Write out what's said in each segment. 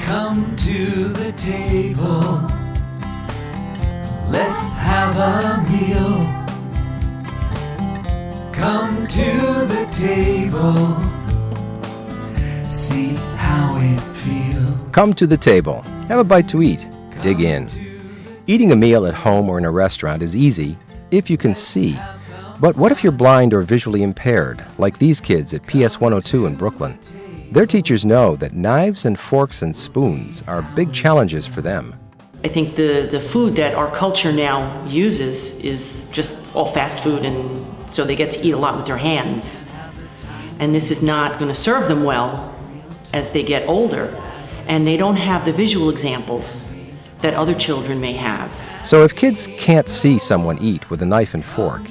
Come to the table. Let's have a meal. Come to the table. See how it feels. Come to the table. Have a bite to eat. Dig in. Eating a meal at home or in a restaurant is easy if you can see. But what if you're blind or visually impaired, like these kids at PS 102 in Brooklyn? Their teachers know that knives and forks and spoons are big challenges for them. I think the food that our culture now uses is just all fast food, and so they get to eat a lot with their hands. And this is not going to serve them well as they get older, and they don't have the visual examples that other children may have. So if kids can't see someone eat with a knife and fork,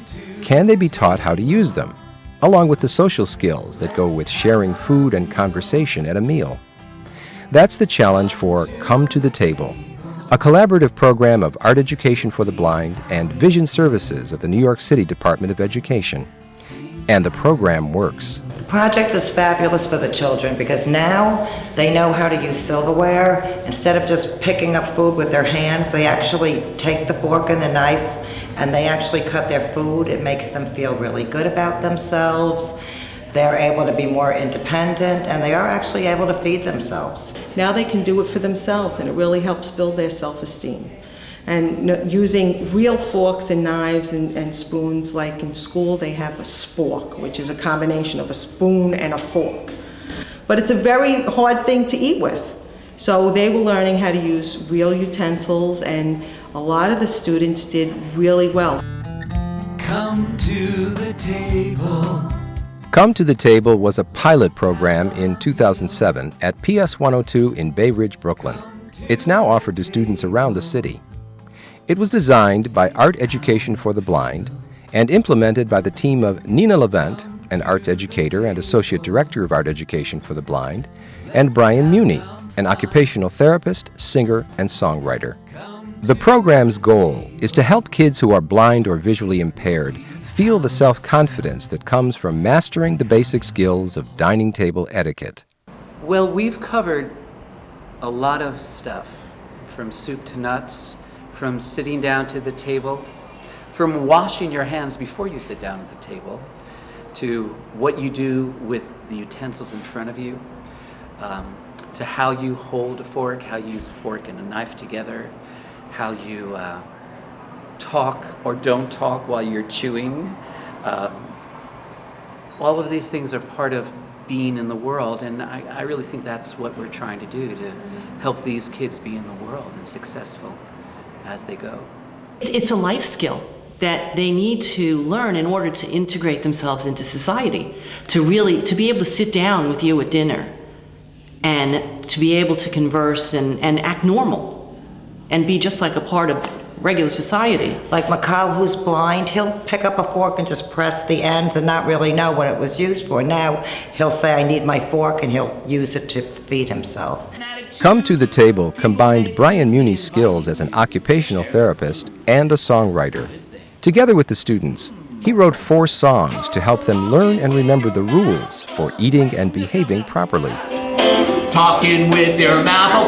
can they be taught how to use them, along with the social skills that go with sharing food and conversation at a meal? That's the challenge for Come to the Table, a collaborative program of Art Education for the Blind and Vision Services of the New York City Department of Education. And the program works. The project is fabulous for the children because now they know how to use silverware. Instead of just picking up food with their hands, they actually take the fork and the knife and they actually cut their food. It makes them feel really good about themselves. They're able to be more independent, and they are actually able to feed themselves. Now they can do it for themselves, and it really helps build their self-esteem. And using real forks and knives and spoons, like in school they have a spork, which is a combination of a spoon and a fork. But it's a very hard thing to eat with. So they were learning how to use real utensils, and a lot of the students did really well. Come to the table. Come to the Table was a pilot program in 2007 at PS 102 in Bay Ridge, Brooklyn. It's now offered to students around the city. It was designed by Art Education for the Blind and implemented by the team of Nina Levent, an arts educator and associate director of Art Education for the Blind, and Brian Muni, an occupational therapist, singer, and songwriter. The program's goal is to help kids who are blind or visually impaired feel the self-confidence that comes from mastering the basic skills of dining table etiquette. Well, we've covered a lot of stuff, from soup to nuts, from sitting down to the table, from washing your hands before you sit down at the table, to what you do with the utensils in front of you, to how you hold a fork, how you use a fork and a knife together, how you talk or don't talk while you're chewing. All of these things are part of being in the world, and I really think that's what we're trying to do, to help these kids be in the world and successful as they go. It's a life skill that they need to learn in order to integrate themselves into society, to be able to sit down with you at dinner and to be able to converse and act normal and be just like a part of regular society. Like Mikal, who's blind, he'll pick up a fork and just press the ends and not really know what it was used for. Now he'll say, I need my fork, and he'll use it to feed himself. Come to the Table combined Brian Muni's skills as an occupational therapist and a songwriter. Together with the students, he wrote 4 songs to help them learn and remember the rules for eating and behaving properly. Talking with your mouth full.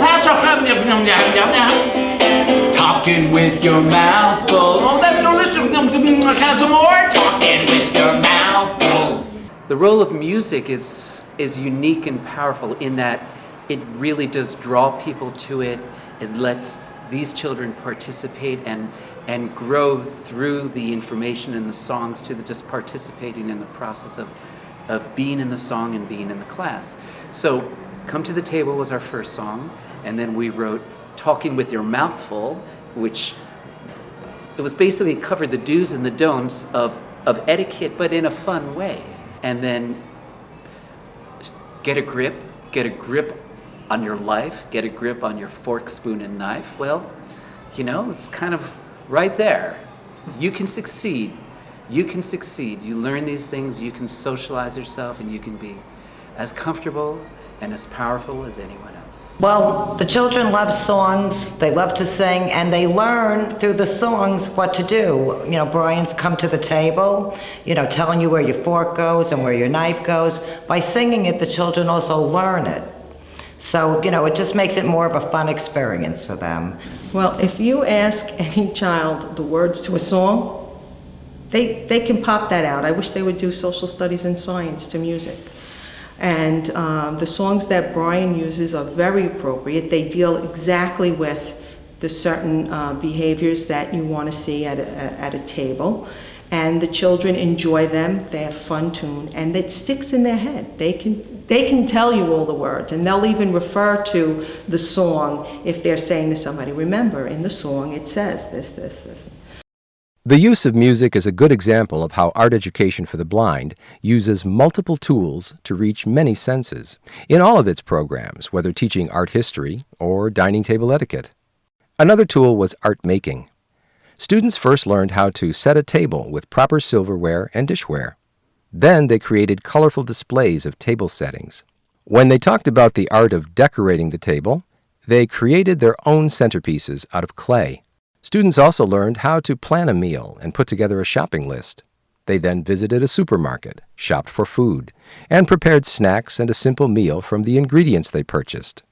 Talking with your mouth full. Oh, that's delicious. Can I have some more? Talking with your mouth full. The role of music is unique and powerful in that it really does draw people to it. It lets these children participate and grow through the information in the songs to just participating in the process of being in the song and being in the class. So Come to the Table was our first song, and then we wrote Talking with Your Mouth Full, which it was basically covered the do's and the don'ts of etiquette, but in a fun way. And then get a grip on your life, get a grip on your fork, spoon, and knife. Well, it's kind of right there. You can succeed. You can succeed. You learn these things, you can socialize yourself, and you can be as comfortable and as powerful as anyone else. Well, the children love songs, they love to sing, and they learn through the songs what to do. Brian's Come to the Table, telling you where your fork goes and where your knife goes. By singing it, the children also learn it. So, it just makes it more of a fun experience for them. Well, if you ask any child the words to a song, they can pop that out. I wish they would do social studies and science to music. And the songs that Brian uses are very appropriate. They deal exactly with the certain behaviors that you want to see at a table. And the children enjoy them, they have fun tune, and it sticks in their head. They can tell you all the words, and they'll even refer to the song if they're saying to somebody, remember, in the song it says this, this, this. The use of music is a good example of how art education for the blind uses multiple tools to reach many senses in all of its programs, whether teaching art history or dining table etiquette. Another tool was art making. Students first learned how to set a table with proper silverware and dishware. Then they created colorful displays of table settings. When they talked about the art of decorating the table, they created their own centerpieces out of clay. Students also learned how to plan a meal and put together a shopping list. They then visited a supermarket, shopped for food, and prepared snacks and a simple meal from the ingredients they purchased.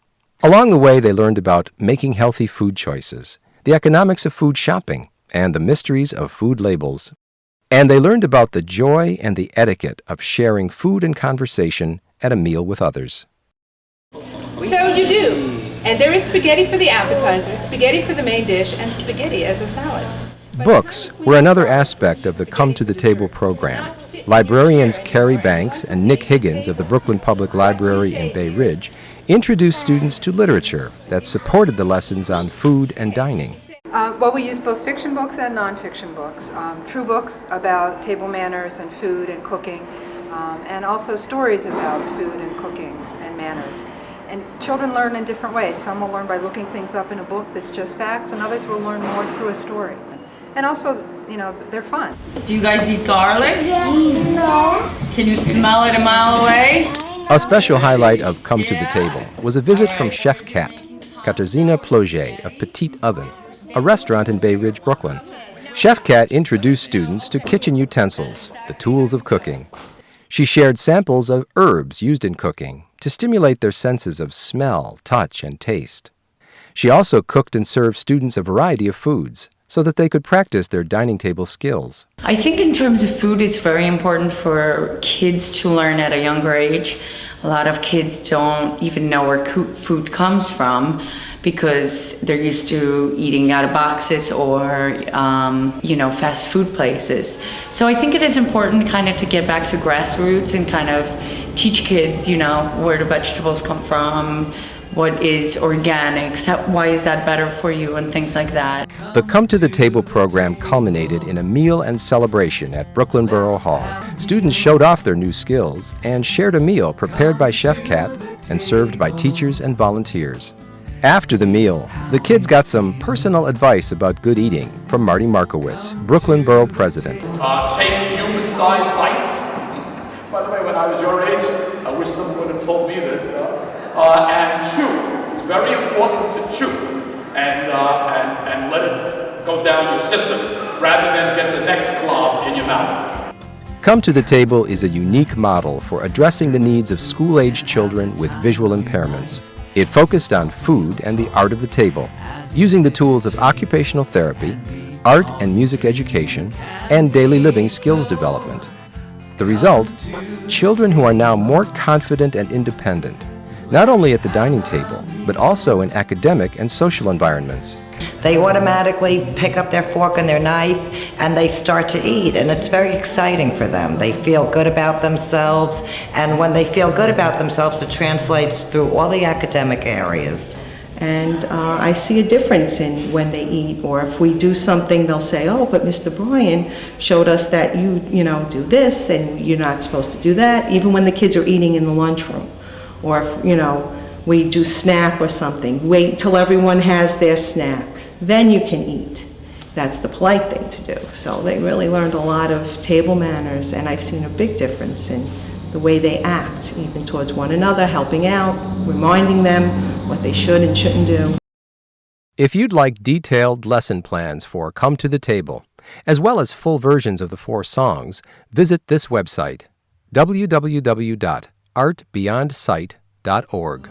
Along the way, they learned about making healthy food choices, the economics of food shopping, and the mysteries of food labels. And they learned about the joy and the etiquette of sharing food and conversation at a meal with others. So you do. And there is spaghetti for the appetizer, spaghetti for the main dish, and spaghetti as a salad. Books were another aspect of the Come to the Table program. Librarians Carrie Banks and Nick Higgins of the Brooklyn Public Library in Bay Ridge introduced students to literature that supported the lessons on food and dining. Well, we use both fiction books and nonfiction books. True books about table manners and food and cooking, and also stories about food and cooking and manners. And children learn in different ways. Some will learn by looking things up in a book that's just facts, and others will learn more through a story. And also, they're fun. Do you guys eat garlic? No. Can you smell it a mile away? A special highlight of Come to the Table was a visit from Chef Kat, Katarzyna Ploget of Petite Oven, a restaurant in Bay Ridge, Brooklyn. Chef Kat introduced students to kitchen utensils, the tools of cooking. She shared samples of herbs used in cooking to stimulate their senses of smell, touch, and taste. She also cooked and served students a variety of foods so that they could practice their dining table skills. I think in terms of food, it's very important for kids to learn at a younger age. A lot of kids don't even know where food comes from because they're used to eating out of boxes or, fast food places. So I think it is important kind of to get back to grassroots and kind of teach kids, where the vegetables come from, what is organics, why is that better for you, and things like that. The Come to the Table program culminated in a meal and celebration at Brooklyn Borough Hall. Students showed off their new skills and shared a meal prepared by Chef Kat and served by teachers and volunteers. After the meal, the kids got some personal advice about good eating from Marty Markowitz, Brooklyn Borough President. Take human-sized bites. By the way, when I was your age, I wish someone would have told me this. And chew. It's very important to chew and let it go down your system rather than get the next glob in your mouth. Come to the Table is a unique model for addressing the needs of school-age children with visual impairments. It focused on food and the art of the table, using the tools of occupational therapy, art and music education, and daily living skills development. The result? Children who are now more confident and independent, not only at the dining table, but also in academic and social environments. They automatically pick up their fork and their knife and they start to eat, and it's very exciting for them. They feel good about themselves, and when they feel good about themselves, it translates through all the academic areas. And I see a difference in when they eat, or if we do something, they'll say, oh, but Mr. Bryan showed us that you do this and you're not supposed to do that, even when the kids are eating in the lunchroom. Or if, we do snack or something, wait till everyone has their snack, then you can eat. That's the polite thing to do. So they really learned a lot of table manners, and I've seen a big difference in the way they act, even towards one another, helping out, reminding them what they should and shouldn't do. If you'd like detailed lesson plans for Come to the Table, as well as full versions of the 4 songs, visit this website, www.artbeyondsight.org.